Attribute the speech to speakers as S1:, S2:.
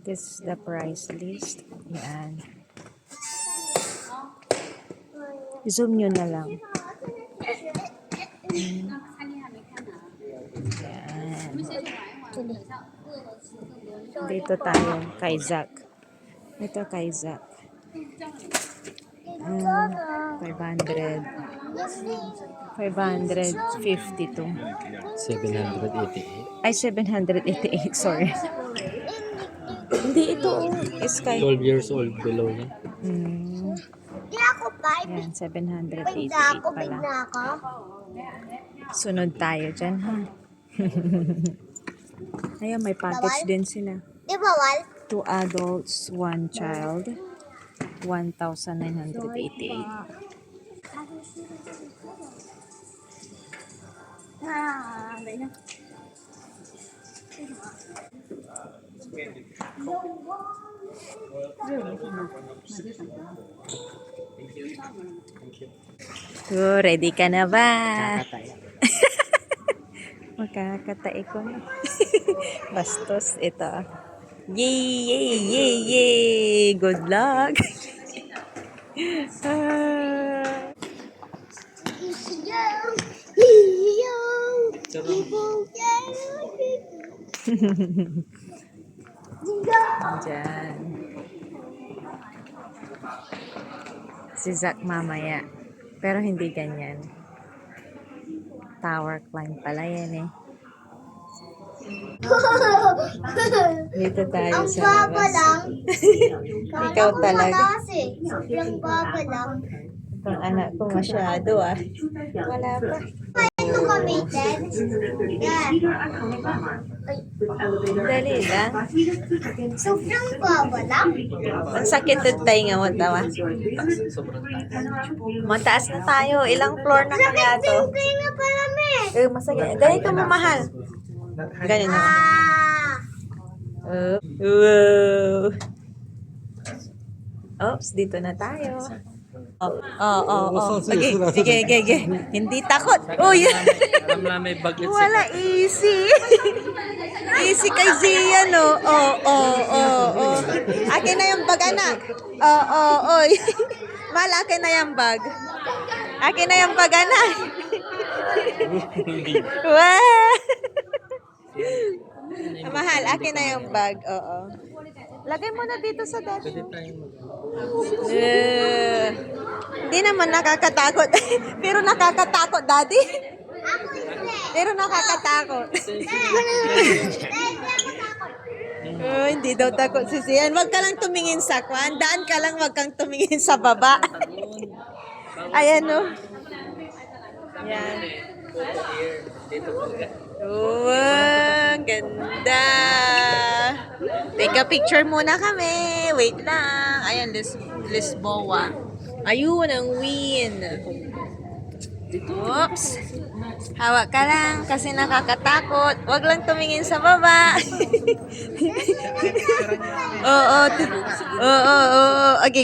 S1: This is the price list. Yan. Zoom nyo na lang. Yan. Dito tayo kay Zack. Ito kay Zack. 500. 552.
S2: 788.
S1: Ay, 788. Sorry. Hindi ito. Sky.
S2: 12 years old below niya.
S1: Yan, 788 pala. Sunod tayo dyan, ha? Ayan, may package din sila.
S3: Di bawal?
S1: 2 adults, 1 child. 1,988. So, ready ka na ba? Makakatae ko na. Bastos, ito. Yay, yay, yay, yay! Good luck! Diyan. Si Zack mamaya. Pero hindi ganyan. Tower climb pala yan eh. Dito tayo
S3: Ang
S1: sa
S3: baba
S1: labas.
S3: lang.
S1: Ikaw talaga.
S3: Yung baba lang.
S1: Itong anak ko masyado ah. Wala pa.
S3: Ito kami, Ted. Yan.
S1: Dali lang.
S3: Sobrang baba lang.
S1: Ang sakit at tayo nga mo tawa. Mataas na tayo. Ilang floor na kaya to?
S3: Kaya nga pala, me.
S1: Masaya. Ganito mo mahal. Ganyan na. Wow. Oops, dito na tayo. Okay, sige. Hindi takot. Uy.
S2: May baglet
S1: Wala easy. Easy kay Zia, no? Akin na yung bag, anak. Oy. Mahal, akin na yung bag. Akin na yung bag, anak. Wow. Mahal, akin na yung bag. Oo. Lagay mo na dito sa dati. Hindi naman nakakatakot. Pero nakakatakot, daddy. Pero nakakatakot. Hindi daw takot si Sian. Huwag ka lang tumingin sa kwan. Daan ka lang, huwag kang tumingin sa baba. Ayan, no. Yan. Wow, ganda. Take a picture muna kami. Wait lang. Ayan, Lisboa. Ayun, ang win. Oops. Hawak ka lang kasi nakakatakot. Huwag lang tumingin sa baba. Oo. Okay.